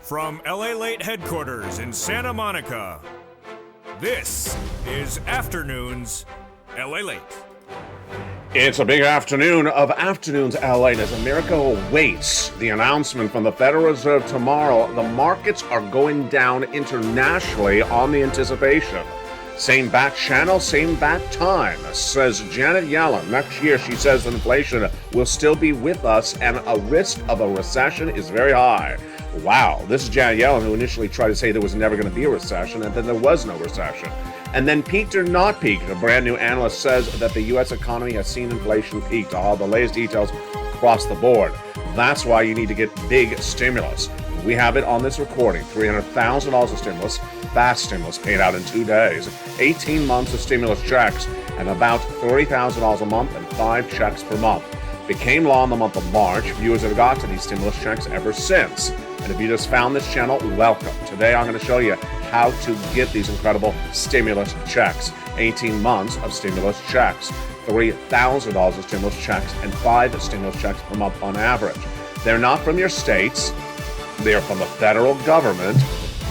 From LA Late headquarters in Santa Monica, this is Afternoons LA Late. It's a big afternoon of Afternoons LA as America awaits the announcement from the Federal Reserve tomorrow. The markets are going down internationally on the anticipation. Same back channel, same back time, says Janet Yellen. Next year, she says inflation will still be with us and a risk of a recession is very high. Wow, this is Janet Yellen, who initially tried to say there was never going to be a recession, and then there was no recession. And then peaked or not peaked, a brand new analyst says that the U.S. economy has seen inflation peaked. All the latest details across the board. That's why you need to get big stimulus. We have it on this recording, $300,000 of stimulus, fast stimulus paid out in 2 days, 18 months of stimulus checks, and about $30,000 a month and 5 checks per month. Became law in the month of March. Viewers have got to these stimulus checks ever since. And if you just found this channel, welcome. Today I'm going to show you how to get these incredible stimulus checks. 18 months of stimulus checks, $3,000 of stimulus checks, and 5 stimulus checks per month on average. They're not from your states. They are from the federal government.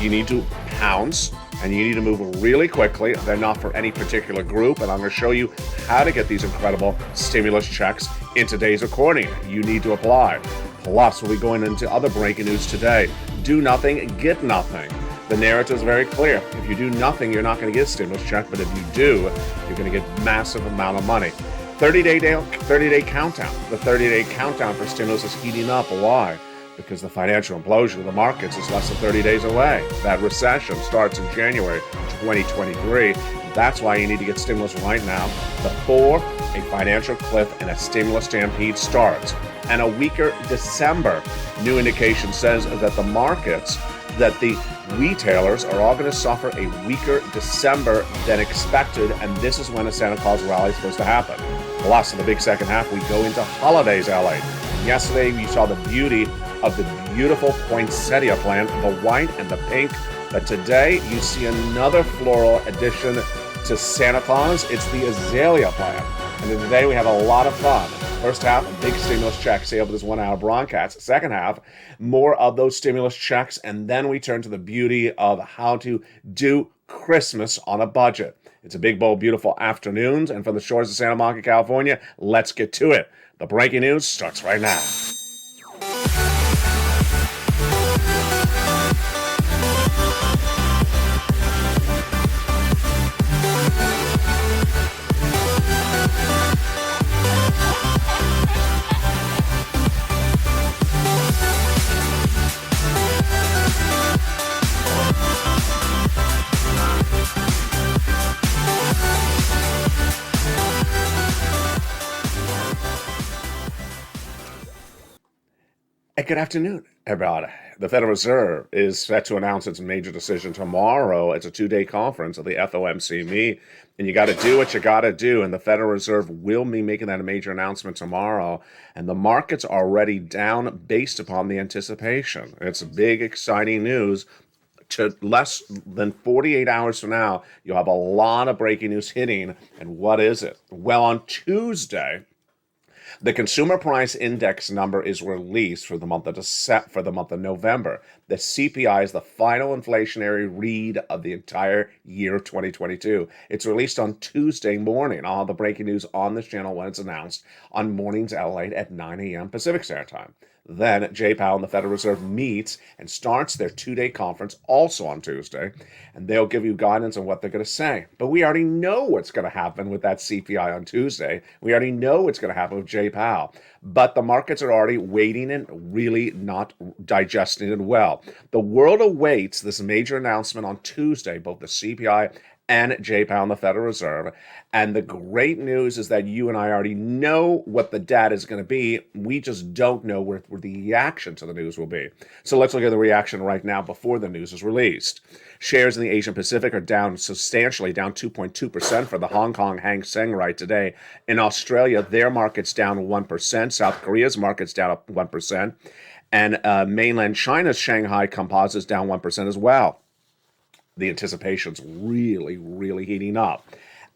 You need to pounce and you need to move really quickly. They're not for any particular group, and I'm going to show you how to get these incredible stimulus checks in today's recording. You need to apply. Plus, we'll be going into other breaking news today. Do nothing, get nothing. The narrative is very clear. If you do nothing, you're not going to get a stimulus check, but if you do, you're going to get massive amount of money. 30-day countdown. The 30-day countdown for stimulus is heating up. Why? Because the financial implosion of the markets is less than 30 days away. That recession starts in January 2023. That's why you need to get stimulus right now before a financial cliff and a stimulus stampede starts. And a weaker December. New indication says that the markets, that the retailers are all going to suffer a weaker December than expected, and this is when a Santa Claus rally is supposed to happen. Plus, in the big second half, we go into holidays LA. Yesterday, we saw the beauty of the beautiful poinsettia plant, the white and the pink. But today, you see another floral addition to Santa Claus. It's the azalea plant. And today, we have a lot of fun. First half, a big stimulus check, say over this 1 hour broadcast. Second half, more of those stimulus checks. And then we turn to the beauty of how to do Christmas on a budget. It's a big, bold, beautiful afternoons. And from the shores of Santa Monica, California, let's get to it. The breaking news starts right now. Good afternoon, everybody. The Federal Reserve is set to announce its major decision tomorrow. It's a 2-day conference of the FOMC, and you got to do what you got to do. And the Federal Reserve will be making that a major announcement tomorrow. And the markets are already down based upon the anticipation. It's big, exciting news. To less than 48 hours from now, you'll have a lot of breaking news hitting. And what is it? Well, on Tuesday, the consumer price index number is released for the month of November. The CPI is the final inflationary read of the entire year of 2022. It's released on Tuesday morning. I'll have the breaking news on this channel when it's announced on mornings LA at 9 a.m. Pacific Standard Time. Then Jay Powell and the Federal Reserve meets and starts their 2-day conference also on Tuesday, and they'll give you guidance on what they're going to say. But we already know what's going to happen with that CPI on Tuesday. We already know what's going to happen with Jay Powell. But the markets are already waiting and really not digesting it well. The world awaits this major announcement on Tuesday, both the CPI and Jay Powell and the Federal Reserve. And the great news is that you and I already know what the data is going to be. We just don't know where the reaction to the news will be. So let's look at the reaction right now before the news is released. Shares in the Asian Pacific are down substantially, down 2.2% for the Hong Kong Hang Seng right today. In Australia, their market's down 1%. South Korea's market's down 1%. And mainland China's Shanghai Composite's down 1% as well. The anticipation's really, really heating up.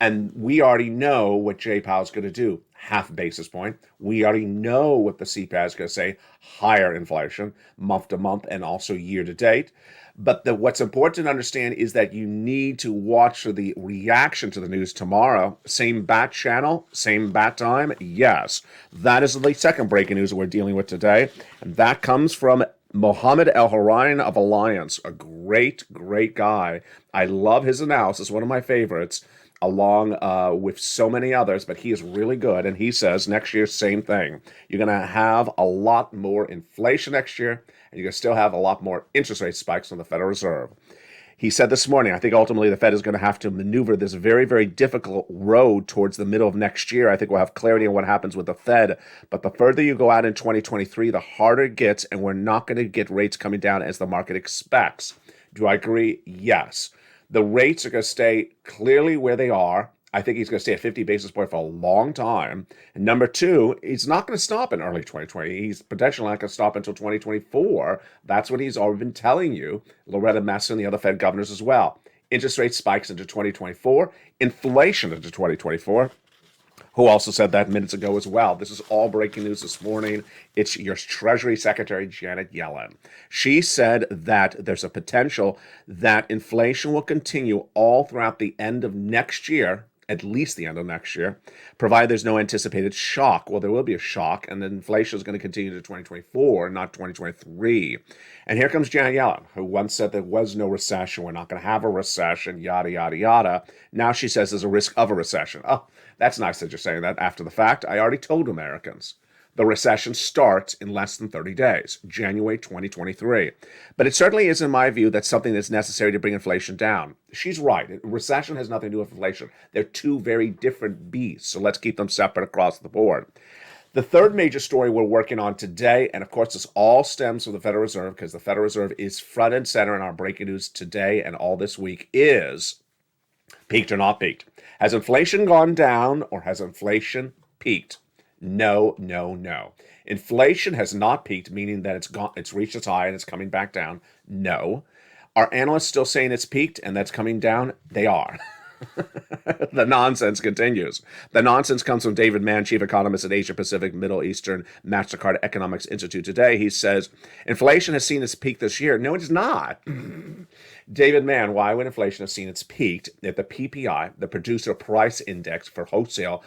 And we already know what Jay Powell's going to do, half a basis point. We already know what the CPI is going to say, higher inflation, month to month and also year to date. But what's important to understand is that you need to watch for the reaction to the news tomorrow. Same bat channel, same bat time. Yes, that is the second breaking news that we're dealing with today. And that comes from Mohammed El Harayan of Alliance, a great, great guy. I love his analysis, one of my favorites, along with so many others, but he is really good. And he says next year, same thing. You're going to have a lot more inflation next year, and you're going to still have a lot more interest rate spikes from the Federal Reserve. He said this morning, I think ultimately the Fed is going to have to maneuver this very, very difficult road towards the middle of next year. I think we'll have clarity on what happens with the Fed. But the further you go out in 2023, the harder it gets, and we're not going to get rates coming down as the market expects. Do I agree? Yes. The rates are going to stay clearly where they are. I think he's going to stay at 50 basis points for a long time. And number two, he's not going to stop in early 2020. He's potentially not going to stop until 2024. That's what he's already been telling you. Loretta Massa and the other Fed governors as well. Interest rate spikes into 2024. Inflation into 2024. Who also said that minutes ago as well. This is all breaking news this morning. It's your Treasury Secretary, Janet Yellen. She said that there's a potential that inflation will continue all throughout the end of next year, at least the end of next year, provided there's no anticipated shock. Well, there will be a shock, and then inflation is going to continue to 2024, not 2023. And here comes Janet Yellen, who once said there was no recession, we're not going to have a recession, yada, yada, yada. Now she says there's a risk of a recession. Oh, that's nice that you're saying that after the fact. I already told Americans. The recession starts in less than 30 days, January 2023. But it certainly is, in my view, that's something that's necessary to bring inflation down. She's right. Recession has nothing to do with inflation. They're two very different beasts, so let's keep them separate across the board. The third major story we're working on today, and of course this all stems from the Federal Reserve, because the Federal Reserve is front and center in our breaking news today and all this week, is peaked or not peaked. Has inflation gone down or has inflation peaked? No, no, no. Inflation has not peaked, meaning that it's reached its high and it's coming back down. No. Are analysts still saying it's peaked and that's coming down? They are. The nonsense continues. The nonsense comes from David Mann, chief economist at Asia Pacific Middle Eastern MasterCard Economics Institute today. He says, inflation has seen its peak this year. No, it's not. David Mann, why would inflation have seen its peak if the PPI, the Producer Price Index for wholesale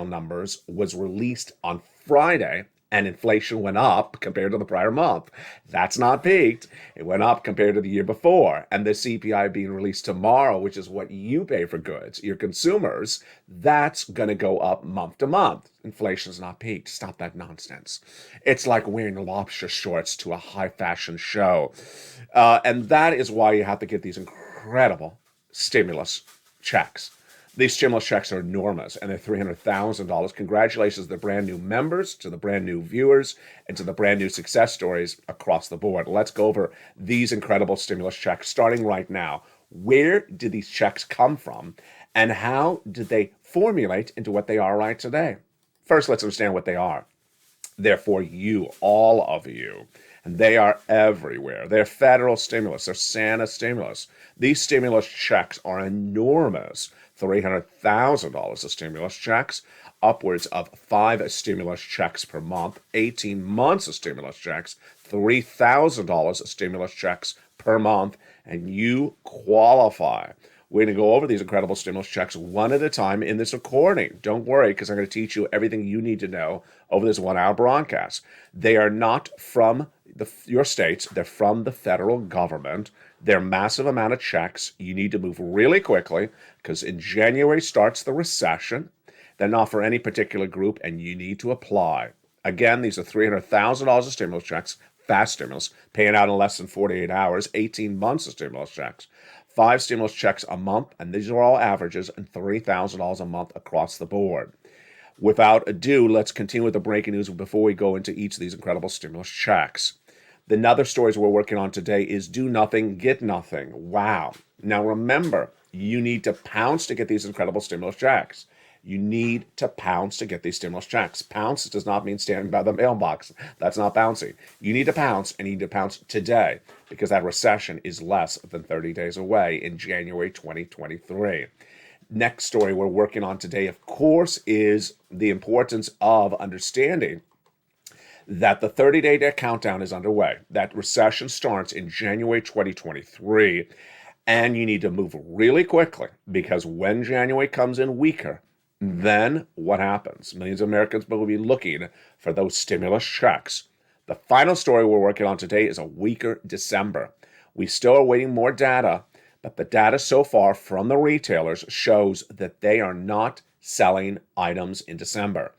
numbers, was released on Friday and inflation went up compared to the prior month? That's not peaked. It went up compared to the year before. And the CPI being released tomorrow, which is what you pay for goods, your consumers, that's going to go up month to month. Inflation's not peaked. Stop that nonsense. It's like wearing lobster shorts to a high fashion show. And that is why you have to get these incredible stimulus checks. These stimulus checks are enormous, and they're $300,000. Congratulations to the brand new members, to the brand new viewers, and to the brand new success stories across the board. Let's go over these incredible stimulus checks starting right now. Where did these checks come from, and how did they formulate into what they are right today? First, let's understand what they are. They're for you, all of you. And they are everywhere. They're federal stimulus. They're Santa stimulus. These stimulus checks are enormous. $300,000 of stimulus checks, upwards of 5 stimulus checks per month, 18 months of stimulus checks, $3,000 of stimulus checks per month, and you qualify. We're going to go over these incredible stimulus checks one at a time in this recording. Don't worry, because I'm going to teach you everything you need to know over this 1-hour broadcast. They are not from your states. They're from the federal government. They're a massive amount of checks. You need to move really quickly, because in January starts the recession. They're not for any particular group, and you need to apply. Again, these are $300,000 of stimulus checks, fast stimulus, paying out in less than 48 hours, 18 months of stimulus checks. 5 stimulus checks a month, and these are all averages, and $3,000 a month across the board. Without ado, let's continue with the breaking news before we go into each of these incredible stimulus checks. The other stories we're working on today is do nothing, get nothing. Wow. Now remember, you need to pounce to get these incredible stimulus checks. You need to pounce to get these stimulus checks. Pounce does not mean standing by the mailbox. That's not bouncing. You need to pounce, and you need to pounce today because that recession is less than 30 days away in January 2023. Next story we're working on today, of course, is the importance of understanding that the 30-day countdown is underway. That recession starts in January 2023, and you need to move really quickly because when January comes in weaker, then what happens? Millions of Americans will be looking for those stimulus checks. The final story we're working on today is a weaker December. We still are waiting more data, but the data so far from the retailers shows that they are not selling items in December.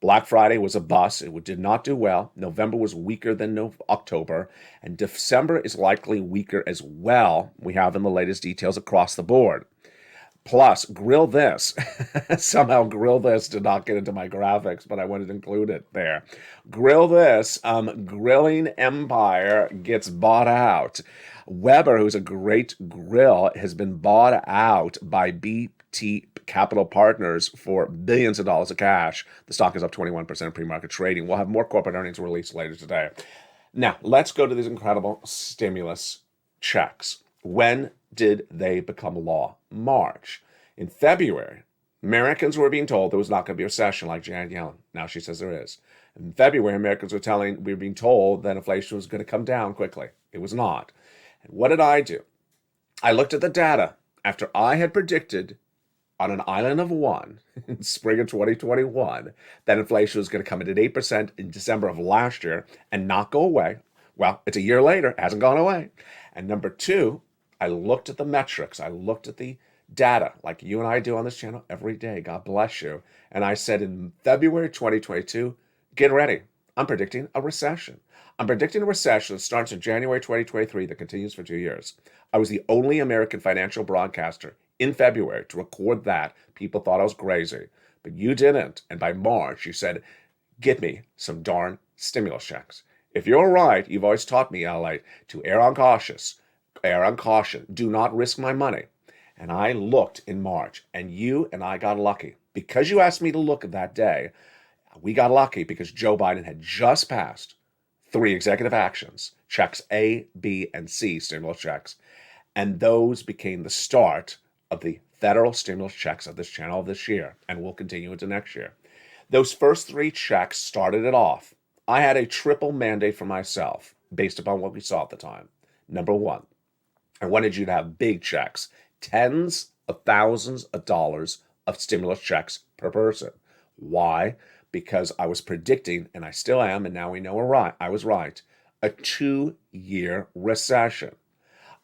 Black Friday was a bust. It did not do well. November was weaker than October, and December is likely weaker as well. We have in the latest details across the board. Plus, grill this. Somehow grill this did not get into my graphics, but I wanted to include it there. Grill this. Grilling Empire gets bought out. Weber, who's a great grill, has been bought out by BT Capital Partners for billions of dollars of cash. The stock is up 21% pre-market trading. We'll have more corporate earnings released later today. Now, let's go to these incredible stimulus checks. When did they become law? March. In February, Americans were being told there was not going to be a recession like Janet Yellen. Now she says there is. In February, Americans we were being told that inflation was going to come down quickly. It was not. And what did I do? I looked at the data after I had predicted on an island of one in spring of 2021 that inflation was going to come in at 8% in December of last year and not go away. Well, it's a year later, it hasn't gone away. And number two, I looked at the metrics. I looked at the data like you and I do on this channel every day. God bless you. And I said in February 2022, get ready. I'm predicting a recession. I'm predicting a recession that starts in January 2023 that continues for 2 years. I was the only American financial broadcaster in February to record that. People thought I was crazy, but you didn't. And by March, you said, get me some darn stimulus checks. If you're right, you've always taught me, LA, to err on caution. Do not risk my money. And I looked in March, and you and I got lucky. Because you asked me to look at that day, we got lucky because Joe Biden had just passed 3 executive actions, checks A, B, and C, stimulus checks. And those became the start of the federal stimulus checks of this channel this year, and will continue into next year. Those first 3 checks started it off. I had a triple mandate for myself based upon what we saw at the time. Number one, I wanted you to have big checks, tens of thousands of dollars of stimulus checks per person. Why? Because I was predicting, and I still am, and now we know I was right, a 2-year recession.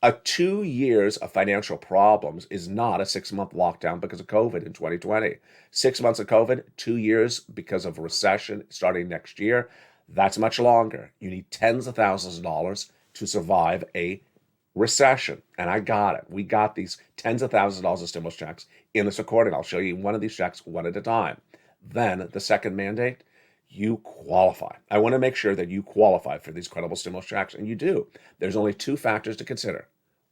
A 2 years of financial problems is not a 6-month lockdown because of COVID in 2020. 6 months of COVID, 2 years because of recession starting next year. That's much longer. You need tens of thousands of dollars to survive a recession. And I got it. We got these tens of thousands of dollars of stimulus checks in this recording. I'll show you one of these checks one at a time. Then the second mandate, you qualify. I want to make sure that you qualify for these credible stimulus checks, and you do. There's only 2 factors to consider.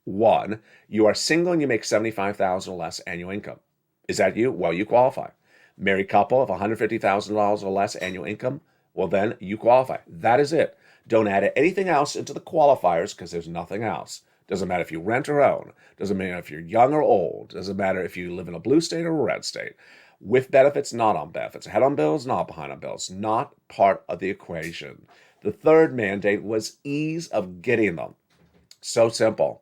One, you are single and you make $75,000 or less annual income. Is that you? Well, you qualify. Married couple of $150,000 or less annual income? Well, then you qualify. That is it. Don't add anything else into the qualifiers because there's nothing else. Doesn't matter if you rent or own. Doesn't matter if you're young or old. Doesn't matter if you live in a blue state or a red state. With benefits, not on benefits. Ahead on bills, not behind on bills. Not part of the equation. The third mandate was ease of getting them. So simple.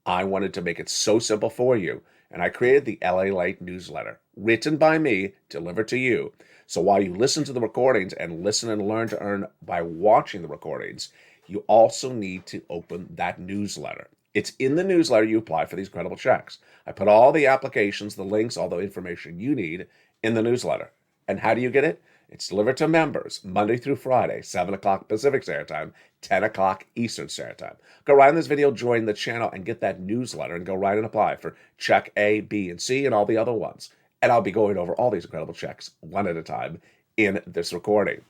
I wanted to make it so simple for you. And I created the LA Late newsletter, written by me, delivered to you. So while you listen to the recordings and listen and learn to earn by watching the recordings, you also need to open that newsletter. It's in the newsletter you apply for these credible checks. I put all the applications, the links, all the information you need in the newsletter. And how do you get it? It's delivered to members Monday through Friday, 7 o'clock Pacific Standard Time, 10 o'clock Eastern Standard Time. Go right in this video, join the channel, and get that newsletter, and go right and apply for check A, B, and C, and all the other ones. And I'll be going over all these incredible checks one at a time in this recording.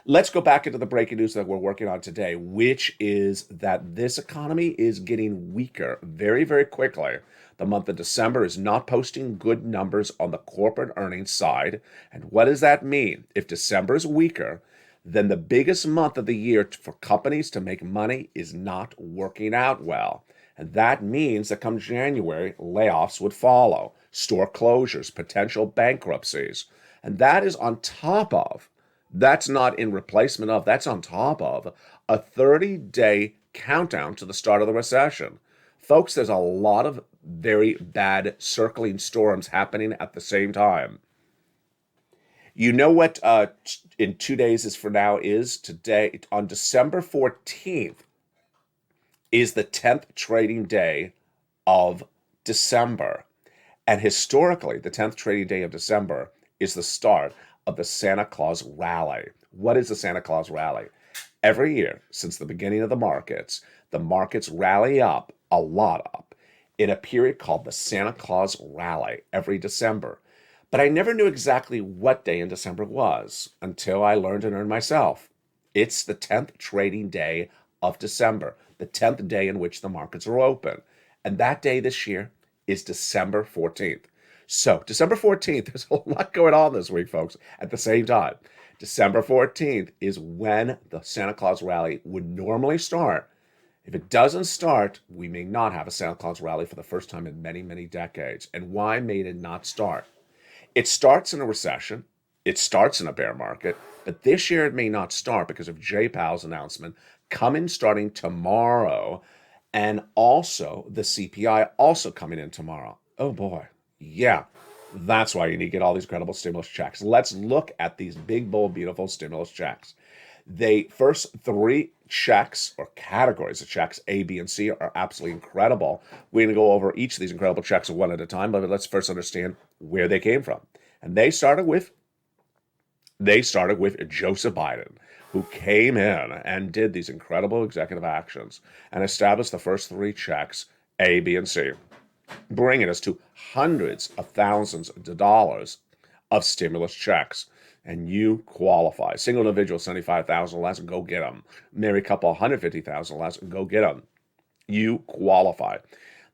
Let's go back into the breaking news that we're working on today, which is that this economy is getting weaker very, very quickly. The month of December is not posting good numbers on the corporate earnings side. And what does that mean? If December is weaker, then the biggest month of the year for companies to make money is not working out well. And that means that come January, layoffs would follow, store closures, potential bankruptcies. And that is on top of, that's not in replacement of, that's on top of a 30-day countdown to the start of the recession. Folks, there's a lot of very bad circling storms happening at the same time. You know what in 2 days is for now is? Today, on December 14th, is the 10th trading day of December. And historically, the 10th trading day of December is the start of the Santa Claus rally. What is the Santa Claus rally? Every year, since the beginning of the markets rally up, a lot up, in a period called the Santa Claus rally every December. But I never knew exactly what day in December was until I learned and earned myself. It's the 10th trading day of December, the 10th day in which the markets are open. And that day this year is December 14th. So December 14th, there's a lot going on this week, folks, at the same time. December 14th is when the Santa Claus rally would normally start. If it doesn't start, we may not have a Santa Claus rally for the first time in many, many decades. And why may it not start? It starts in a recession. It starts in a bear market. But this year it may not start because of Jay Powell's announcement coming starting tomorrow. And also the CPI also coming in tomorrow. Oh boy. Yeah. That's why you need to get all these credible stimulus checks. Let's look at these big, bold, beautiful stimulus checks. The first three checks or categories of checks, A, B, and C, are absolutely incredible. We're going to go over each of these incredible checks one at a time, but let's first understand where they came from. And they started with Joseph Biden, who came in and did these incredible executive actions and established the first three checks, A, B, and C, bringing us to hundreds of thousands of dollars of stimulus checks. And you qualify. Single individual, 75,000 less, and go get them. Married couple, 150,000 less, and go get them. You qualify.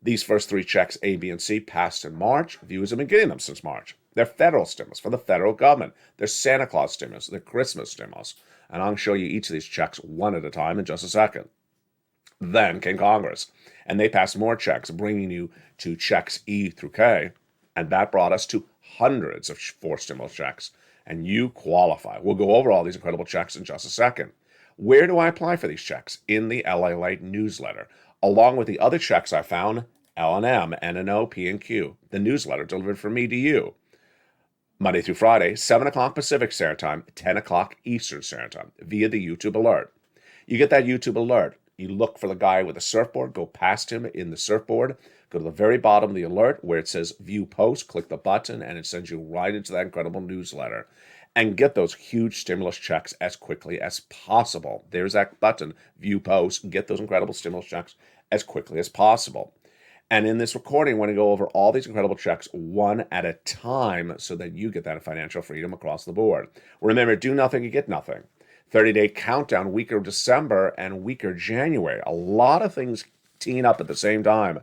These first three checks, A, B, and C, passed in March. Viewers have been getting them since March. They're federal stimulus for the federal government. They're Santa Claus stimulus. They're Christmas stimulus. And I'll show you each of these checks one at a time in just a second. Then came Congress, and they passed more checks, bringing you to checks E through K, and that brought us to hundreds of four stimulus checks. And you qualify. We'll go over all these incredible checks in just a second. Where do I apply for these checks? In the LA Light newsletter, along with the other checks I found, L&M, NNO, P&Q, the newsletter delivered from me to you. Monday through Friday, 7 o'clock Pacific Standard Time, 10 o'clock Eastern Standard Time, via the YouTube alert. You get that YouTube alert. You look for the guy with the surfboard, go past him in the surfboard, go to the very bottom of the alert where it says View Post, click the button, and it sends you right into that incredible newsletter. And get those huge stimulus checks as quickly as possible. There's that button, View Post, get those incredible stimulus checks as quickly as possible. And in this recording, we're going to go over all these incredible checks one at a time so that you get that financial freedom across the board. Remember, do nothing, you get nothing. 30-day countdown, weaker December and weaker January. A lot of things teeing up at the same time.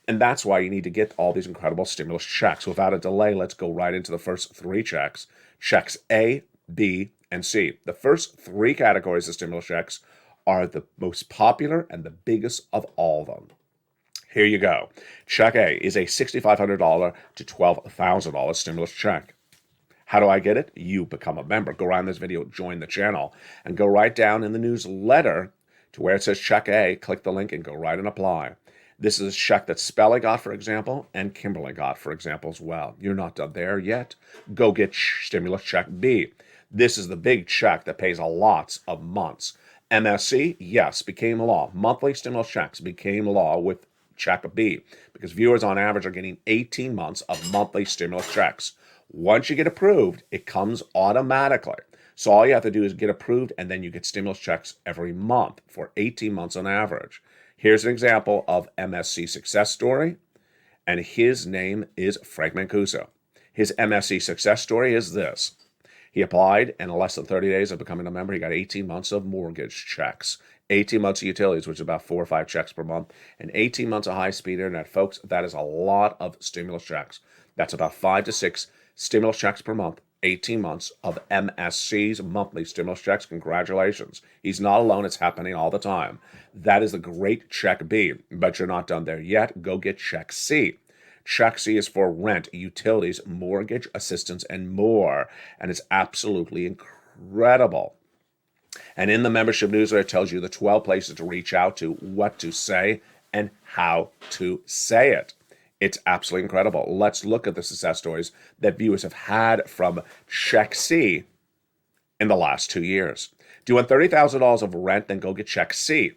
And that's why you need to get all these incredible stimulus checks. Without a delay, let's go right into the first three checks. Checks A, B, and C. The first three categories of stimulus checks are the most popular and the biggest of all of them. Here you go. Check A is a $6,500 to $12,000 stimulus check. How do I get it? You become a member. Go around this video, join the channel, and go right down in the newsletter to where it says Check A, click the link, and go right and apply. This is a check that Spelly got, for example, and Kimberly got, for example, as well. You're not done there yet. Go get stimulus check B. This is the big check that pays a lots of months. MSC, yes, became law. Monthly stimulus checks became law with check B because viewers on average are getting 18 months of monthly stimulus checks. Once you get approved, it comes automatically. So all you have to do is get approved, and then you get stimulus checks every month for 18 months on average. Here's an example of MSC success story, and his name is Frank Mancuso. His MSC success story is this. He applied, and in less than 30 days of becoming a member, he got 18 months of mortgage checks, 18 months of utilities, which is about 4 or 5 checks per month, and 18 months of high-speed internet. Folks, that is a lot of stimulus checks. That's about 5 to 6 stimulus checks per month, 18 months of MSC's monthly stimulus checks. Congratulations. He's not alone. It's happening all the time. That is the great Check B, but you're not done there yet. Go get Check C. Check C is for rent, utilities, mortgage assistance, and more. And it's absolutely incredible. And in the membership newsletter, it tells you the 12 places to reach out to, what to say, and how to say it. It's absolutely incredible. Let's look at the success stories that viewers have had from Check C in the last 2 years. Do you want $30,000 of rent? Then go get Check C.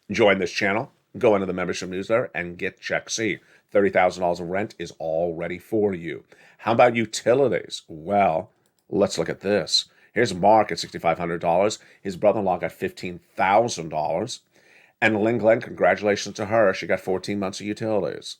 Join this channel, go into the membership newsletter, and get Check C. $30,000 of rent is all ready for you. How about utilities? Well, let's look at this. Here's Mark at $6,500. His brother-in-law got $15,000. And Lynn Glenn, congratulations to her. She got 14 months of utilities.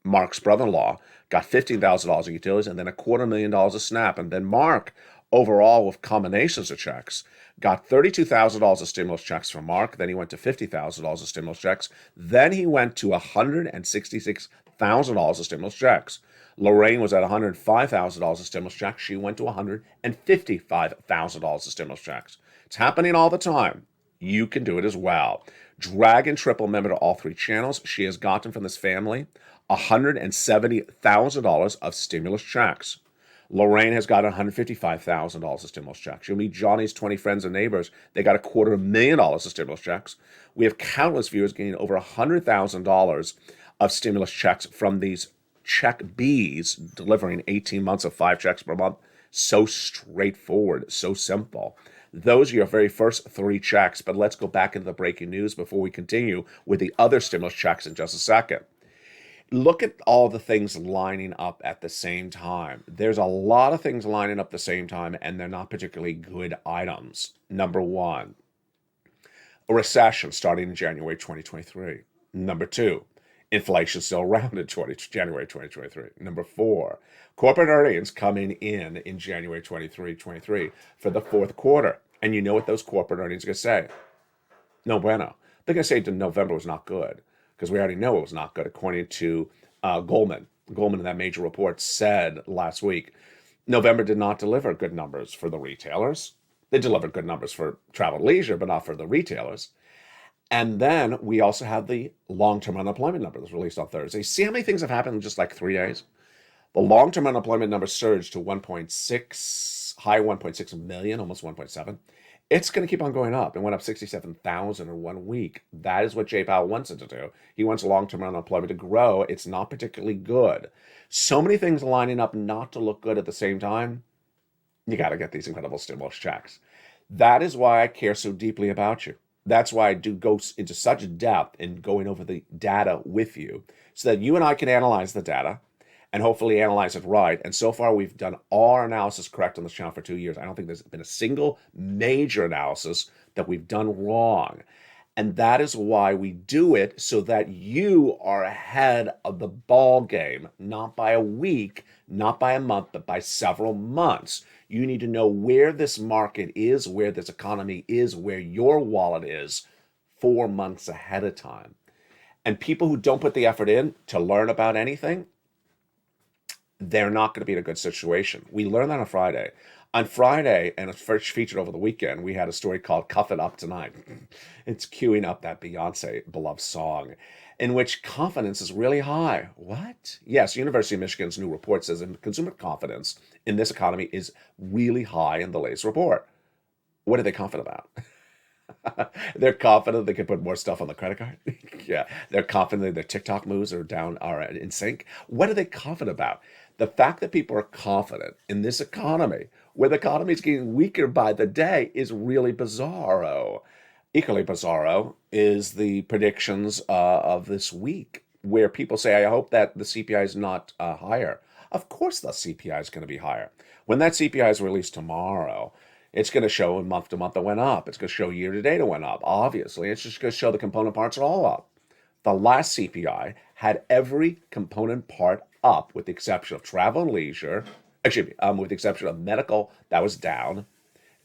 Mark's brother-in-law got $15,000 of utilities and then $250,000 of SNAP. And then Mark, overall with combinations of checks, got $32,000 of stimulus checks from Mark. Then he went to $50,000 of stimulus checks. Then he went to $166,000 of stimulus checks. Lorraine was at $105,000 of stimulus checks. She went to $155,000 of stimulus checks. It's happening all the time. You can do it as well. Drag and triple member to all 3 channels. She has gotten from this family $170,000 of stimulus checks. Lorraine has got $155,000 of stimulus checks. You'll meet Johnny's 20 friends and neighbors. They got $250,000 of stimulus checks. We have countless viewers getting over $100,000 of stimulus checks from these Check Bs, delivering 18 months of 5 checks per month. So straightforward, so simple. Those are your very first 3 checks, but let's go back into the breaking news before we continue with the other stimulus checks in just a second. Look at all the things lining up at the same time. There's a lot of things lining up at the same time, and they're not particularly good items. Number 1, a recession starting in January 2023. Number 2, inflation still around in January 2023. Number 4, corporate earnings coming in January 2023 for the 4th quarter. And you know what those corporate earnings are going to say? No bueno. They're going to say November was not good, because we already know it was not good, according to Goldman. Goldman, in that major report, said last week, November did not deliver good numbers for the retailers. They delivered good numbers for travel and leisure, but not for the retailers. And then we also have the long-term unemployment number that was released on Thursday. See how many things have happened in just like 3 days? The long-term unemployment number surged to 1.6, high 1.6 million, almost 1.7. It's going to keep on going up. It went up 67,000 in 1 week. That is what Jay Powell wants it to do. He wants long-term unemployment to grow. It's not particularly good. So many things lining up not to look good at the same time. You got to get these incredible stimulus checks. That is why I care so deeply about you. That's why I do go into such depth in going over the data with you, so that you and I can analyze the data and hopefully analyze it right. And so far, we've done all our analysis correct on this channel for 2 years. I don't think there's been a single major analysis that we've done wrong. And that is why we do it, so that you are ahead of the ball game, not by a week, not by a month, but by several months. You need to know where this market is, where this economy is, where your wallet is 4 months ahead of time. And people who don't put the effort in to learn about anything, they're not going to be in a good situation. We learned that on Friday. On Friday, and it's first featured over the weekend, we had a story called Cuff It Up Tonight. It's queuing up that Beyonce beloved song, in which confidence is really high. What? Yes, University of Michigan's new report says consumer confidence in this economy is really high in the latest report. What are they confident about? They're confident they can put more stuff on the credit card. Yeah, they're confident their TikTok moves are in sync. What are they confident about? The fact that people are confident in this economy, where the economy is getting weaker by the day, is really bizarro. Equally bizarro is the predictions of this week, where people say, I hope that the CPI is not higher. Of course the CPI is going to be higher. When that CPI is released tomorrow, it's going to show month to month it went up. It's going to show year to date it went up. Obviously, it's just going to show the component parts are all up. The last CPI had every component part up, with the exception of travel and leisure Actually, with the exception of medical, that was down.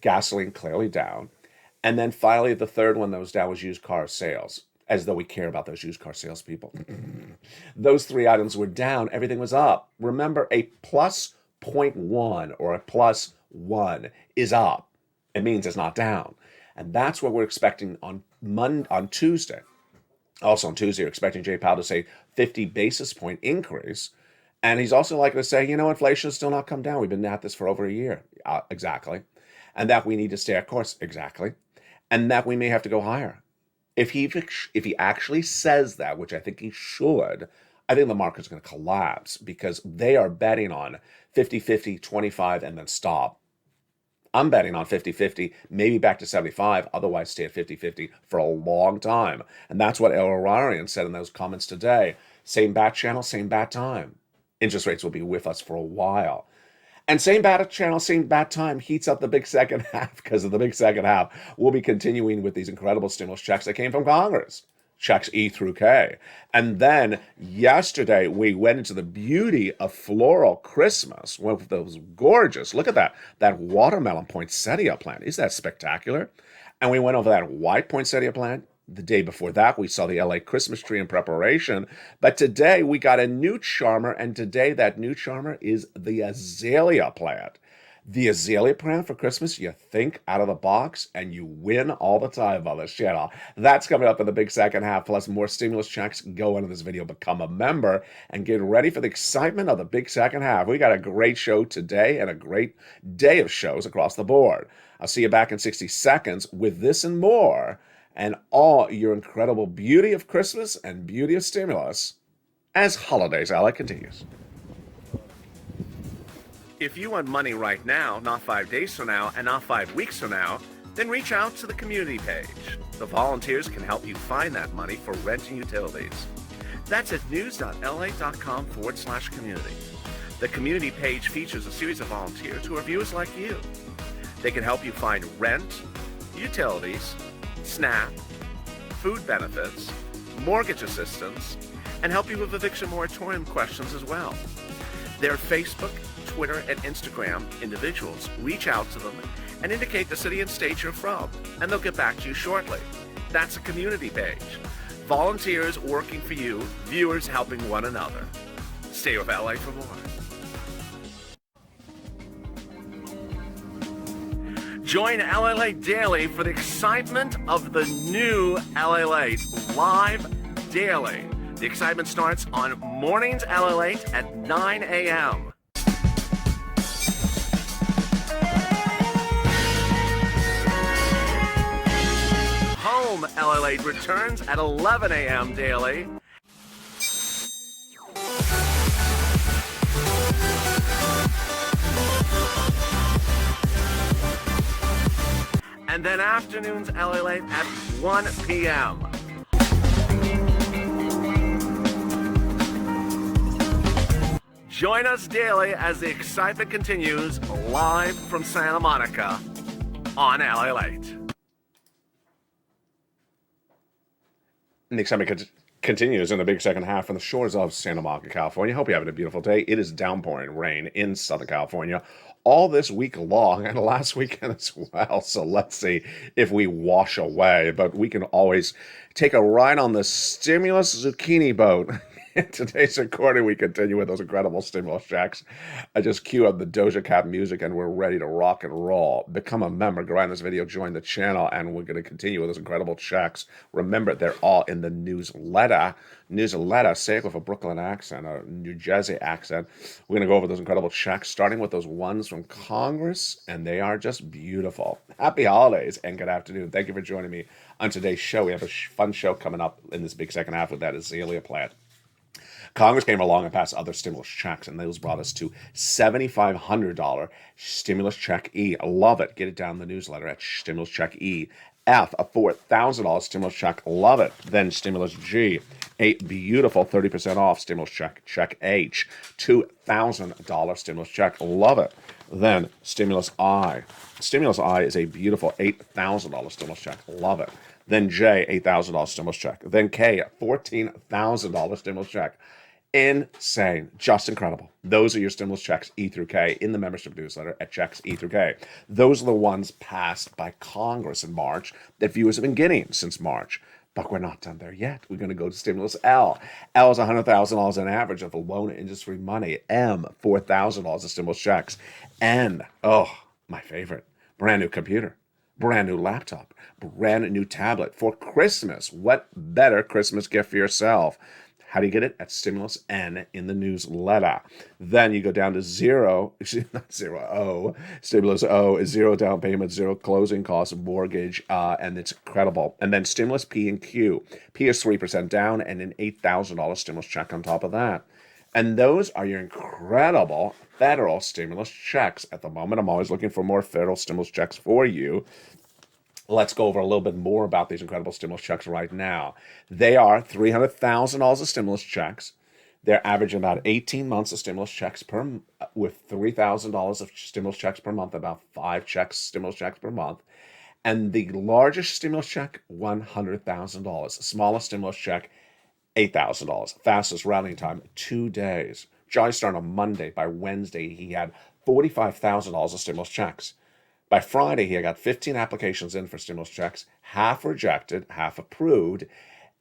Gasoline, clearly down. And then finally, the third one that was down was used car sales, as though we care about those used car salespeople. Those three items were down. Everything was up. Remember, a plus 0.1 or a plus 1 is up. It means it's not down. And that's what we're expecting on Tuesday. Also on Tuesday, you're expecting Jay Powell to say 50 basis point increase. And he's also likely to say, inflation has still not come down. We've been at this for over a year. Exactly. And that we need to stay our course. Exactly. And that we may have to go higher. If he actually says that, which I think he should, I think the market's going to collapse because they are betting on 50-50, 25, and then stop. I'm betting on 50-50, maybe back to 75, otherwise stay at 50-50 for a long time. And that's what El Ararian said in those comments today. Same bat channel, same bat time. Interest rates will be with us for a while. And same bat channel, same bat time heats up the big second half because of the big second half. We'll be continuing with these incredible stimulus checks that came from Congress. Checks E through K. And then yesterday, we went into the beauty of floral Christmas. One of those gorgeous, look at that watermelon poinsettia plant. Isn't that spectacular? And we went over that white poinsettia plant. The day before that, we saw the LA Christmas tree in preparation. But today, we got a new charmer, and today that new charmer is the azalea plant. The azalea plant for Christmas, you think out of the box, and you win all the time on this channel. That's coming up in the big second half, plus more stimulus checks. Go into this video, become a member, and get ready for the excitement of the big second half. We got a great show today and a great day of shows across the board. I'll see you back in 60 seconds with this and more, and all your incredible beauty of Christmas and beauty of stimulus as Holidays LA continues. If you want money right now, not 5 days from now, and not 5 weeks from now, then reach out to the community page. The volunteers can help you find that money for rent and utilities. That's at news.la.com/community. The community page features a series of volunteers who are viewers like you. They can help you find rent, utilities, SNAP, food benefits, mortgage assistance, and help you with eviction moratorium questions as well. Their Facebook, Twitter, and Instagram individuals reach out to them and indicate the city and state you're from, and they'll get back to you shortly. That's a community page. Volunteers working for you, viewers helping one another. Stay with LA for more. Join LA Late Daily for the excitement of the new LA Late live daily. The excitement starts on mornings LA Late at 9 a.m. Home LA Late returns at 11 a.m. daily. And then afternoons LA Late at 1 p.m. Join us daily as the excitement continues live from Santa Monica on LA Late. And the excitement continues in the big second half from the shores of Santa Monica, California. Hope you're having a beautiful day. It is downpouring rain in Southern California all this week long and last weekend as well. So let's see if we wash away. But we can always take a ride on the stimulus zucchini boat. In today's recording, we continue with those incredible stimulus checks. I just cue up the Doja Cat music and we're ready to rock and roll. Become a member, go around this video, join the channel, and we're going to continue with those incredible checks. Remember, they're all in the newsletter. Say it with a Brooklyn accent, a New Jersey accent. We're going to go over those incredible checks, starting with those ones from Congress, and they are just beautiful. Happy holidays and good afternoon. Thank you for joining me on today's show. We have a fun show coming up in this big second half with that azalea plant. Congress came along and passed other stimulus checks, and those brought us to $7,500 stimulus check E. I love it. Get it down in the newsletter at stimulus check E. F, a $4,000 stimulus check. Love it. Then stimulus G, a beautiful 30% off stimulus check. Check H, $2,000 stimulus check. Love it. Then stimulus I. Stimulus I is a beautiful $8,000 stimulus check. Love it. Then J, $8,000 stimulus check. Then K, $14,000 stimulus check. Insane. Just incredible. Those are your stimulus checks E through K in the membership newsletter at checks E through K. Those are the ones passed by Congress in March that viewers have been getting since March. But we're not done there yet. We're going to go to stimulus L. L is $100,000 on average of the loan industry money. M, $4,000 of stimulus checks. N, oh, my favorite, brand new computer, brand new laptop, brand new tablet for Christmas. What better Christmas gift for yourself? How do you get it? At Stimulus N in the newsletter. Then you go down to zero, not zero, O. Stimulus O is zero down payment, zero closing costs, mortgage, and it's incredible. And then Stimulus P and Q. P is 3% down and an $8,000 stimulus check on top of that. And those are your incredible federal stimulus checks. At the moment, I'm always looking for more federal stimulus checks for you. Let's go over a little bit more about these incredible stimulus checks right now. They are $300,000 of stimulus checks. They're averaging about 18 months of stimulus checks with $3,000 of stimulus checks per month, about 5 stimulus checks per month. And the largest stimulus check, $100,000. Smallest stimulus check, $8,000. Fastest routing time, 2 days. Johnny started on Monday. By Wednesday, he had $45,000 of stimulus checks. By Friday, he got 15 applications in for stimulus checks, half rejected, half approved,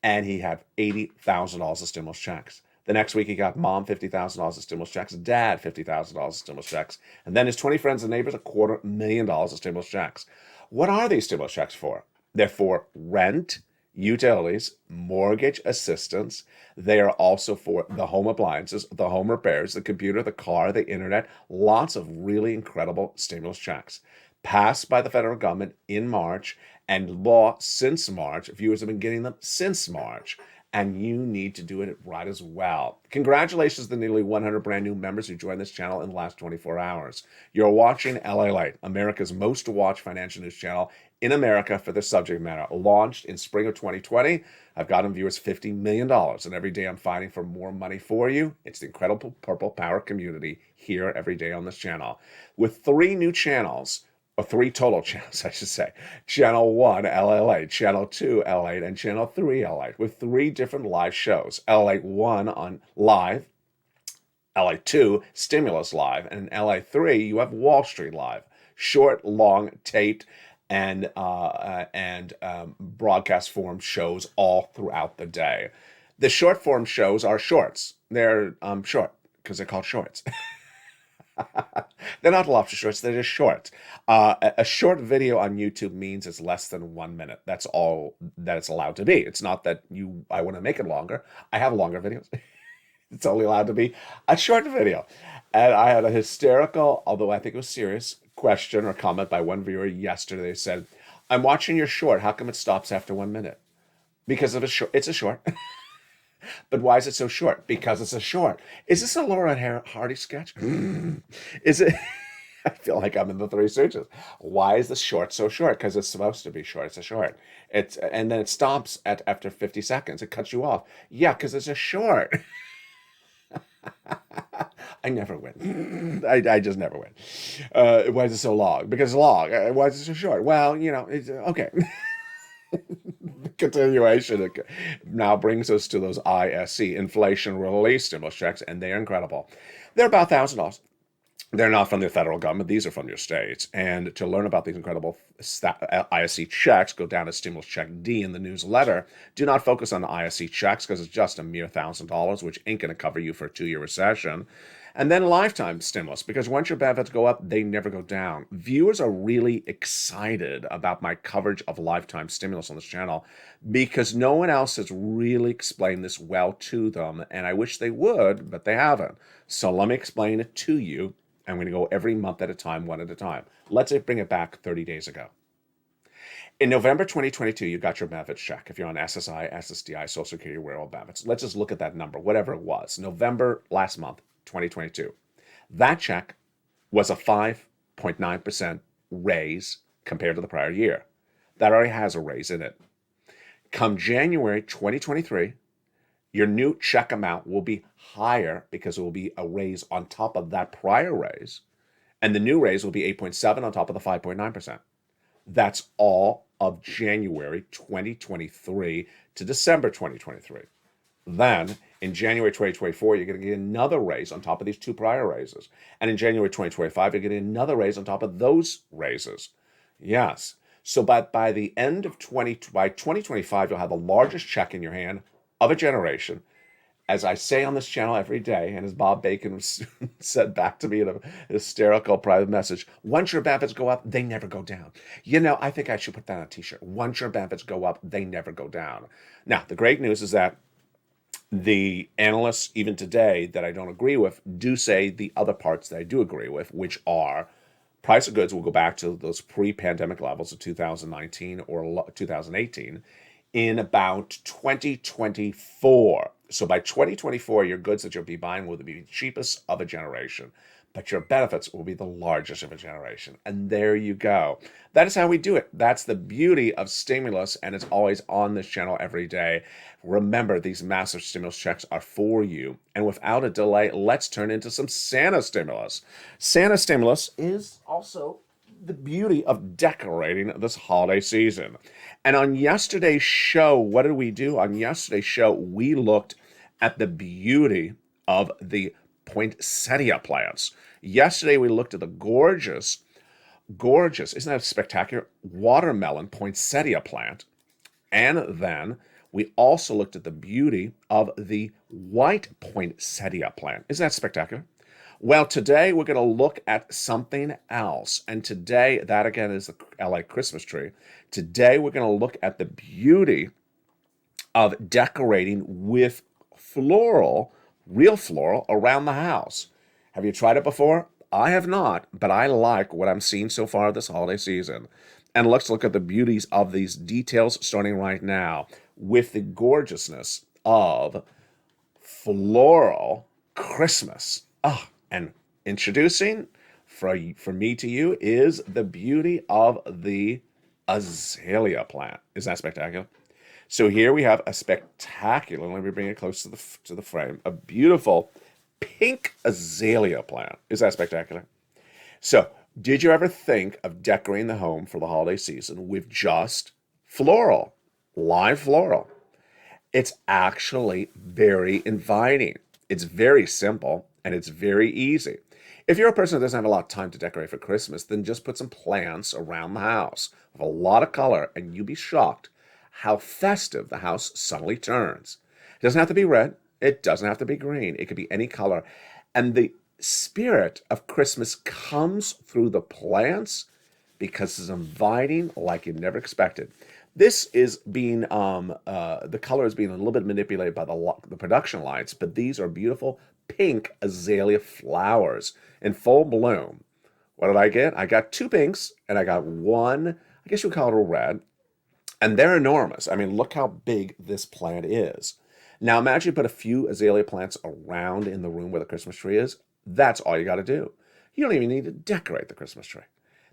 and he had $80,000 of stimulus checks. The next week, he got mom $50,000 of stimulus checks, dad $50,000 of stimulus checks, and then his 20 friends and neighbors $250,000 of stimulus checks. What are these stimulus checks for? They're for rent, utilities, mortgage assistance. They are also for the home appliances, the home repairs, the computer, the car, the internet. Lots of really incredible stimulus checks. Passed by the federal government in March and law since March. Viewers have been getting them since March, and you need to do it right as well. Congratulations to the nearly 100 brand new members who joined this channel in the last 24 hours. You're watching LA Late, America's most watched financial news channel in America for this subject matter. Launched in spring of 2020, I've gotten viewers $50 million, and every day I'm fighting for more money for you. It's the incredible Purple Power community here every day on this channel. With 3 new channels, or 3 total channels, I should say. Channel 1, LA, Channel 2, LA, and Channel 3, LA, with 3 different live shows. LA 1 on live, LA 2, Stimulus Live, and in LA 3, you have Wall Street Live. Short, long, taped, and broadcast form shows all throughout the day. The short form shows are shorts. They're short because they're called shorts. They're not lobster shorts, they're just short. A short video on YouTube means it's less than 1 minute. That's all that it's allowed to be. It's not that I want to make it longer. I have longer videos. It's only allowed to be a short video. And I had a hysterical, although I think it was serious, question or comment by one viewer yesterday. They said, I'm watching your short. How come it stops after 1 minute? Because of it's a short. But why is it so short? Because it's a short. Is this a Laura Hardy sketch? Is it? I feel like I'm in the Three Stooges. Why is the short so short? Because it's supposed to be short. It's a short. And then it stops after 50 seconds. It cuts you off. Yeah, because it's a short. I never win. I just never win. Why is it so long? Because it's long. Why is it so short? Well, it's okay. Continuation now brings us to those ISC, inflation relief stimulus checks, and they are incredible. They're about $1,000. They're not from the federal government. These are from your states. And to learn about these incredible ISC checks, go down to Stimulus Check D in the newsletter. Do not focus on the ISC checks because it's just a mere $1,000, which ain't going to cover you for a 2-year recession. And then lifetime stimulus, because once your benefits go up, they never go down. Viewers are really excited about my coverage of lifetime stimulus on this channel because no one else has really explained this well to them. And I wish they would, but they haven't. So let me explain it to you. I'm going to go every month at a time, one at a time. Let's bring it back 30 days ago. In November 2022, you got your benefits check. If you're on SSI, SSDI, Social Security, wearable benefits. Let's just look at that number, whatever it was. November last month, 2022. That check was a 5.9% raise compared to the prior year. That already has a raise in it. Come January 2023, your new check amount will be higher because it will be a raise on top of that prior raise. And the new raise will be 8.7 on top of the 5.9%. That's all of January 2023 to December 2023. Then In January 2024, you're going to get another raise on top of these two prior raises. And in January 2025, you're getting another raise on top of those raises. Yes. So by the end of by 2025, you'll have the largest check in your hand of a generation. As I say on this channel every day, and as Bob Bacon said back to me in a hysterical private message, once your benefits go up, they never go down. You know, I think I should put that on a t-shirt. Once your benefits go up, they never go down. Now, the great news is that the analysts, even today, that I don't agree with, do say the other parts that I do agree with, which are price of goods will go back to those pre-pandemic levels of 2019 or 2018 in about 2024. So by 2024, your goods that you'll be buying will be the cheapest of a generation, but your benefits will be the largest of a generation. And there you go. That is how we do it. That's the beauty of stimulus, and it's always on this channel every day. Remember, these massive stimulus checks are for you. And without a delay, let's turn into some Santa stimulus. Santa stimulus is also the beauty of decorating this holiday season. And on yesterday's show, what did we do? On yesterday's show, we looked at the beauty of the poinsettia plants. Yesterday, we looked at the gorgeous, isn't that spectacular, watermelon poinsettia plant. And then we also looked at the beauty of the white poinsettia plant. Isn't that spectacular? Well, today we're going to look at something else. And today, that again is the LA Christmas tree. Today, we're going to look at the beauty of decorating with floral, real floral, around the house. Have you tried it before? I have not, but I like what I'm seeing so far this holiday season. And let's look at the beauties of these details starting right now with the gorgeousness of floral Christmas. And introducing for me to you is the beauty of the azalea plant. Isn't that spectacular? So here we have a spectacular, let me bring it close to the frame, a beautiful pink azalea plant. Is that spectacular? So did you ever think of decorating the home for the holiday season with just floral, live floral? It's actually very inviting. It's very simple and it's very easy. If you're a person who doesn't have a lot of time to decorate for Christmas, then just put some plants around the house with a lot of color and you'll be shocked how festive the house suddenly turns. It doesn't have to be red. It doesn't have to be green. It could be any color. And the spirit of Christmas comes through the plants because it's inviting like you never expected. This is being, the color is being a little bit manipulated by the production lights, but these are beautiful pink azalea flowers in full bloom. What did I get? I got two pinks and I got one, I guess you would call it a red, and they're enormous. I mean, look how big this plant is. Now imagine you put a few azalea plants around in the room where the Christmas tree is. That's all you got to do. You don't even need to decorate the Christmas tree.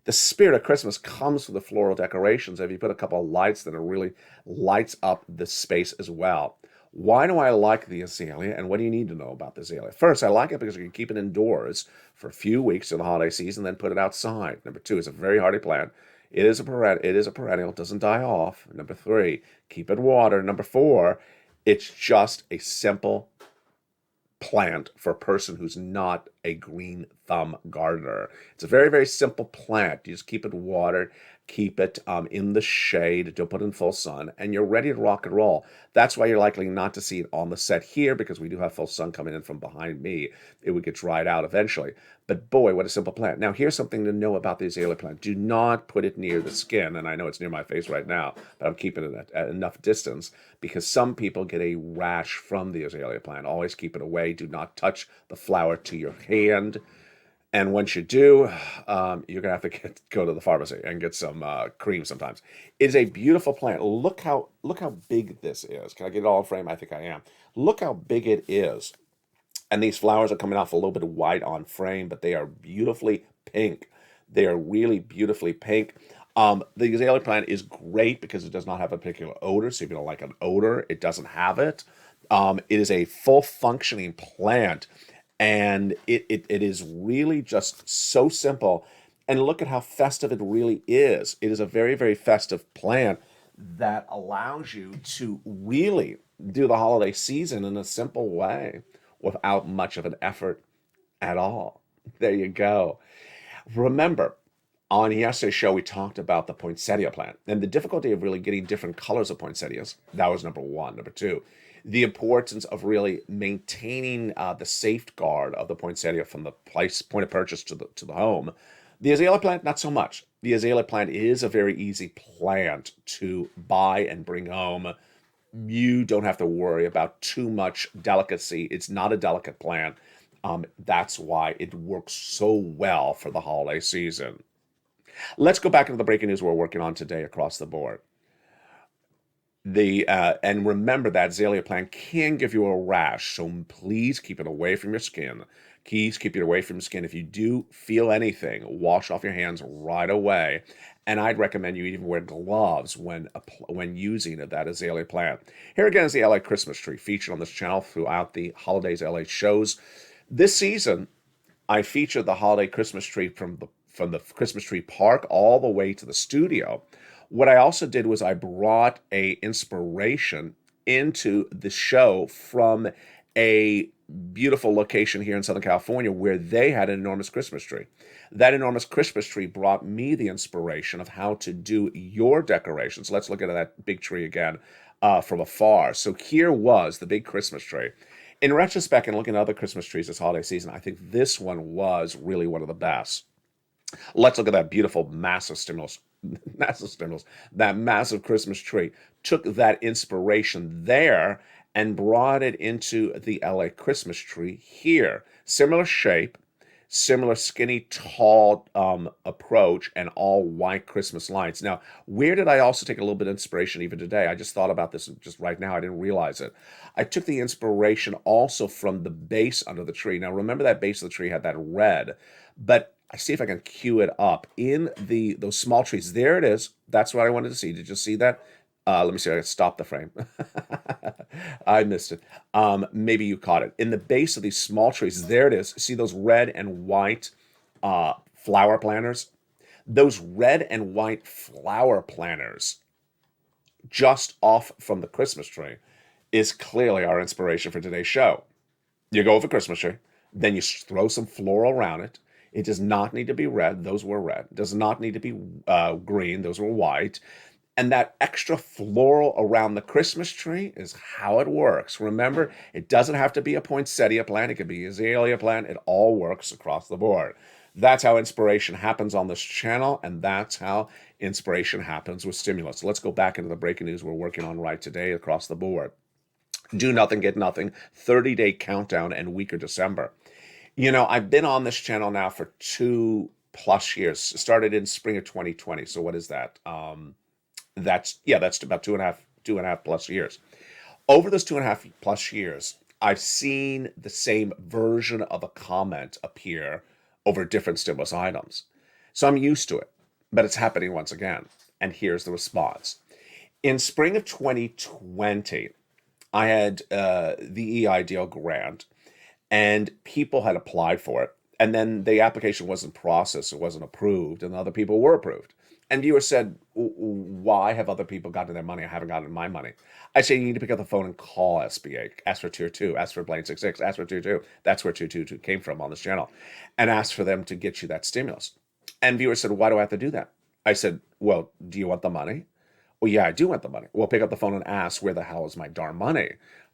The spirit of Christmas comes from the floral decorations. If you put a couple of lights that are really lights up the space as well. Why do I like the azalea, and what do you need to know about the azalea? First, I like it because you can keep it indoors for a few weeks in the holiday season, then put it outside. Number two, it's a very hardy plant. It is a perennial. It doesn't die off. Number three, keep it watered. Number four, it's just a simple plant for a person who's not a green thumb gardener. It's a very, very simple plant. You just keep it watered, keep it in the shade, don't put it in full sun, and you're ready to rock and roll. That's why you're likely not to see it on the set here, because we do have full sun coming in from behind me. It would get dried out eventually. But boy, what a simple plant. Now, here's something to know about the azalea plant. Do not put it near the skin, and I know it's near my face right now, but I'm keeping it at enough distance because some people get a rash from the azalea plant. Always keep it away. Do not touch the flower to your hand. And once you do, you're gonna have to go to the pharmacy and get some cream sometimes. It's a beautiful plant. Look how big this is. Can I get it all in frame? I think I am. Look how big it is. And these flowers are coming off a little bit of white on frame, but they are beautifully pink. They are really beautifully pink. The azalea plant is great because it does not have a particular odor. So if you don't like an odor, it doesn't have it. It is a full functioning plant. And it is really just so simple. And look at how festive it really is. It is a very, very festive plant. that allows you to really do the holiday season in a simple way without much of an effort at all. There you go. Remember, on yesterday's show, we talked about the poinsettia plant and the difficulty of really getting different colors of poinsettias. That was number one. Number two, the importance of really maintaining the safeguard of the poinsettia from the point of purchase to the home. The azalea plant, not so much. The azalea plant is a very easy plant to buy and bring home. You don't have to worry about too much delicacy. It's not a delicate plant. That's why it works so well for the holiday season. Let's go back into the breaking news we're working on today across the board. And remember that azalea plant can give you a rash, so please keep it away from your skin. Please keep it away from your skin. If you do feel anything, wash off your hands right away. And I'd recommend you even wear gloves when using that azalea plant. Here again is the LA Christmas tree featured on this channel throughout the Holidays LA shows. This season, I featured the holiday Christmas tree from the Christmas tree park all the way to the studio. What I also did was I brought a inspiration into the show from a beautiful location here in Southern California where they had an enormous Christmas tree. That enormous Christmas tree brought me the inspiration of how to do your decorations. Let's look at that big tree again from afar. So here was the big Christmas tree. In retrospect, and looking at other Christmas trees this holiday season, I think this one was really one of the best. Let's look at that beautiful, massive stimulus, that massive Christmas tree. Took that inspiration there and brought it into the LA Christmas tree here. Similar shape, similar skinny, tall approach, and all white Christmas lights. Now, where did I also take a little bit of inspiration even today? I just thought about this just right now. I didn't realize it. I took the inspiration also from the base under the tree. Now, remember that base of the tree had that red, but I see if I can cue it up in those small trees. There it is. That's what I wanted to see. Did you see that? Let me see. I can stop the frame. I missed it. Maybe you caught it. In the base of these small trees, there it is. See those red and white flower planters? Those red and white flower planters just off from the Christmas tree is clearly our inspiration for today's show. You go with the Christmas tree, then you throw some floral around it. It does not need to be red. Those were red. It does not need to be green. Those were white. And that extra floral around the Christmas tree is how it works. Remember, it doesn't have to be a poinsettia plant. It could be an azalea plant. It all works across the board. That's how inspiration happens on this channel, and that's how inspiration happens with stimulus. Let's go back into the breaking news we're working on right today across the board. Do nothing, get nothing. 30-day countdown and week of December. You know, I've been on this channel now for 2+ years. Started in spring of 2020. So what is that? That's about two and a half plus years. Over those 2.5+ years, I've seen the same version of a comment appear over different stimulus items. So I'm used to it, but it's happening once again. And here's the response. In spring of 2020, I had the EIDL grant, and people had applied for it. And then the application wasn't processed, it wasn't approved, and other people were approved. And viewers said, why have other people gotten their money? I haven't gotten my money. I say you need to pick up the phone and call SBA, ask for Tier 2, ask for Blane 66, ask for Tier 2. That's where 222 came from on this channel. And ask for them to get you that stimulus. And viewers said, why do I have to do that? I said, well, do you want the money? Well, yeah, I do want the money. Well, pick up the phone and ask, where the hell is my darn money?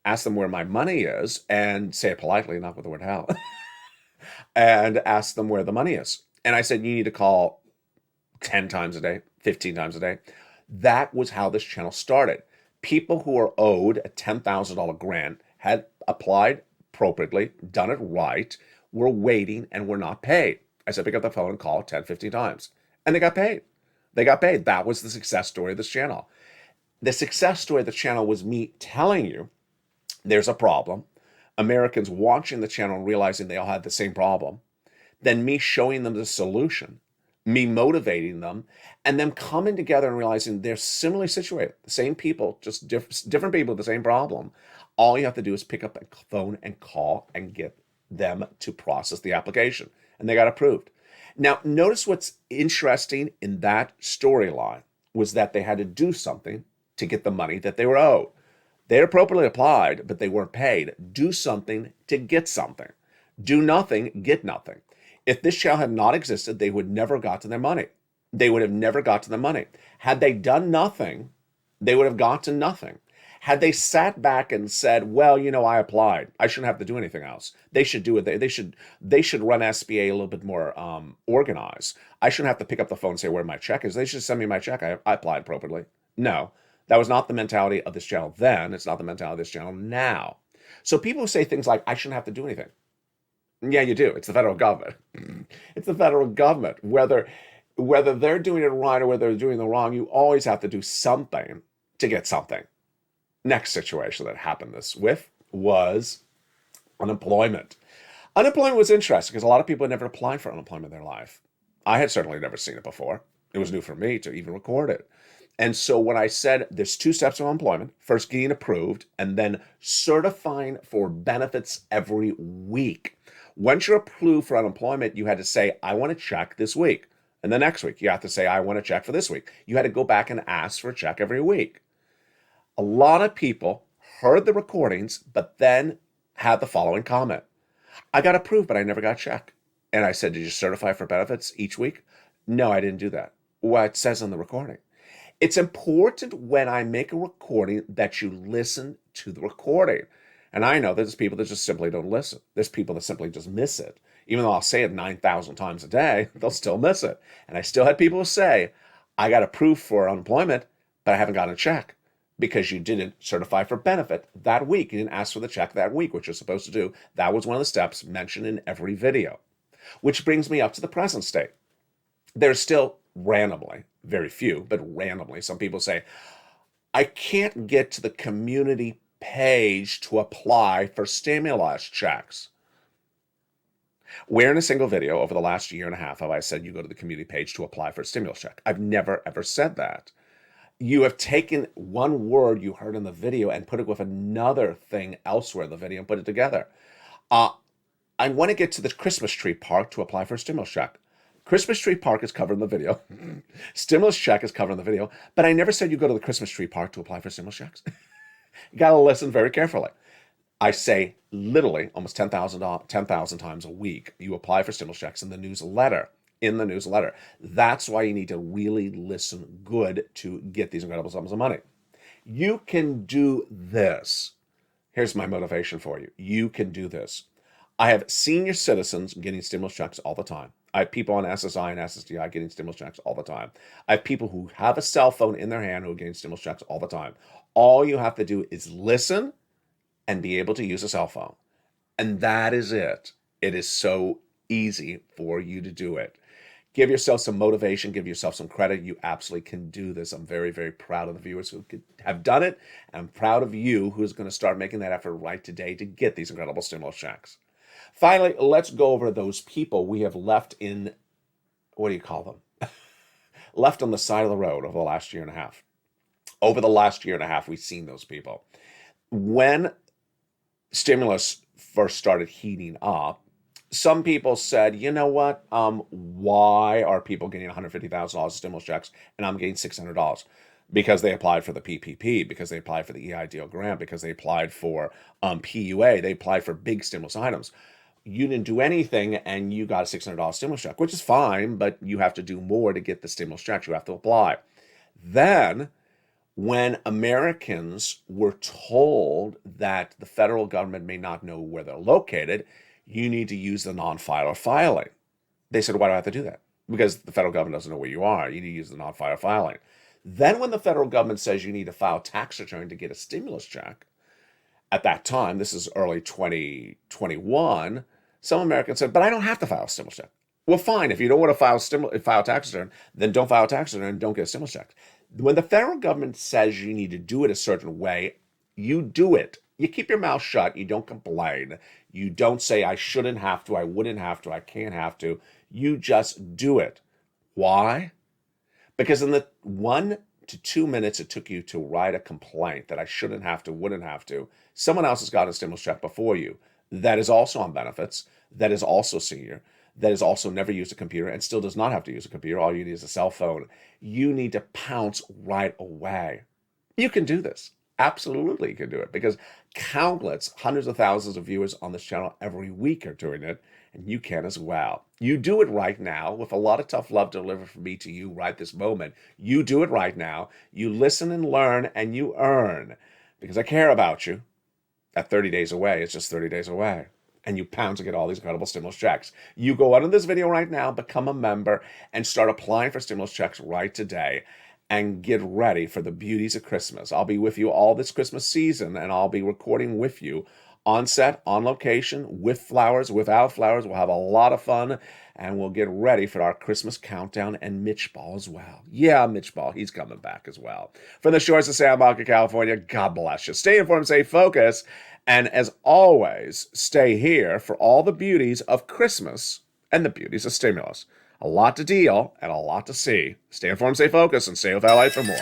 Ask them where my money is and say it politely, not with the word hell. And ask them where the money is. And I said, you need to call 10 times a day, 15 times a day. That was how this channel started. People who are owed a $10,000 grant had applied appropriately, done it right, were waiting and were not paid. I said, pick up the phone and call 10, 15 times. And they got paid. They got paid. That was the success story of this channel. The success story of the channel was me telling you there's a problem. Americans watching the channel and realizing they all had the same problem. Then me showing them the solution, me motivating them, and them coming together and realizing they're similarly situated. The same people, just different people with the same problem. All you have to do is pick up a phone and call and get them to process the application. And they got approved. Now, notice what's interesting in that storyline was that they had to do something to get the money that they were owed. They appropriately applied, but they weren't paid. Do something to get something. Do nothing, get nothing. If this channel had not existed, they would never got to their money. They would have never got to the money. Had they done nothing, they would have got to nothing. Had they sat back and said, well, I applied, I shouldn't have to do anything else. They should do it. They should run SBA a little bit more organized. I shouldn't have to pick up the phone and say where my check is. They should send me my check. I applied appropriately. No, that was not the mentality of this channel then. It's not the mentality of this channel now. So people who say things like, I shouldn't have to do anything. Yeah, you do. It's the federal government. It's the federal government. Whether they're doing it right or whether they're doing it wrong, you always have to do something to get something. Next situation that happened this with was unemployment. Unemployment was interesting because a lot of people had never applied for unemployment in their life. I had certainly never seen it before. It was new for me to even record it. And so when I said there's 2 steps of unemployment, first getting approved and then certifying for benefits every week. Once you're approved for unemployment, you had to say, I want a check this week. And the next week, you have to say, I want a check for this week. You had to go back and ask for a check every week. A lot of people heard the recordings, but then had the following comment. I got approved, but I never got a check. And I said, did you certify for benefits each week? No, I didn't do that. Well, it says on the recording. It's important when I make a recording that you listen to the recording. And I know that there's people that just simply don't listen. There's people that simply just miss it. Even though I'll say it 9,000 times a day, they'll still miss it. And I still had people who say, I got approved for unemployment, but I haven't gotten a check because you didn't certify for benefit that week. You didn't ask for the check that week, which you're supposed to do. That was one of the steps mentioned in every video. Which brings me up to the present state. There's still randomly, very few, but randomly, some people say, I can't get to the community page to apply for stimulus checks. Where in a single video over the last year and a half have I said you go to the community page to apply for a stimulus check? I've never, ever said that. You have taken one word you heard in the video and put it with another thing elsewhere in the video and put it together. I want to get to the Christmas tree park to apply for a stimulus check. Christmas tree park is covered in the video. Stimulus check is covered in the video. But I never said you go to the Christmas tree park to apply for stimulus checks. You got to listen very carefully. I say literally almost 10,000 times a week, you apply for stimulus checks in the newsletter. That's why you need to really listen good to get these incredible sums of money. You can do this. Here's my motivation for you. You can do this. I have senior citizens getting stimulus checks all the time. I have people on SSI and SSDI getting stimulus checks all the time. I have people who have a cell phone in their hand who are getting stimulus checks all the time. All you have to do is listen and be able to use a cell phone. And that is it. It is so easy for you to do it. Give yourself some motivation, give yourself some credit. You absolutely can do this. I'm very, very proud of the viewers who have done it. I'm proud of you who's going to start making that effort right today to get these incredible stimulus checks. Finally, let's go over those people we have left in, what do you call them? Left on the side of the road over the last year and a half. Over the last year and a half, we've seen those people. When stimulus first started heating up, some people said, you know what, why are people getting $150,000 stimulus checks and I'm getting $600? Because they applied for the PPP, because they applied for the EIDL grant, because they applied for PUA, they applied for big stimulus items. You didn't do anything and you got a $600 stimulus check, which is fine, but you have to do more to get the stimulus checks. You have to apply. Then, when Americans were told that the federal government may not know where they're located, you need to use the non-filer filing. They said, why do I have to do that? Because the federal government doesn't know where you are. You need to use the non-filer filing. Then when the federal government says you need to file tax return to get a stimulus check, at that time, this is early 2021, some Americans said, but I don't have to file a stimulus check. Well, fine. If you don't want to file tax return, then don't file tax return and don't get a stimulus check. When the federal government says you need to do it a certain way, you do it. You keep your mouth shut. You don't complain. You don't say, I shouldn't have to, I wouldn't have to, I can't have to. You just do it. Why? Because in the 1 to 2 minutes it took you to write a complaint that I shouldn't have to, wouldn't have to, someone else has got a stimulus check before you that is also on benefits, that is also senior, that has also never used a computer and still does not have to use a computer. All you need is a cell phone. You need to pounce right away. You can do this. Absolutely, you can do it because countless hundreds of thousands of viewers on this channel every week are doing it, and you can as well. You do it right now with a lot of tough love delivered from me to you right this moment. You do it right now. You listen and learn, and you earn because I care about you. At 30 days away, it's just 30 days away. And you pound to get all these incredible stimulus checks. You go out of this video right now, become a member, and start applying for stimulus checks right today. And get ready for the beauties of Christmas. I'll be with you all this Christmas season, and I'll be recording with you on set, on location, with flowers, without flowers. We'll have a lot of fun, and we'll get ready for our Christmas countdown and Mitch Ball as well. Yeah, Mitch Ball, he's coming back as well. From the shores of Santa Monica, California, God bless you. Stay informed, stay focused, and as always, stay here for all the beauties of Christmas and the beauties of stimulus. A lot to deal and a lot to see. Stay informed, stay focused, and stay with LA for more.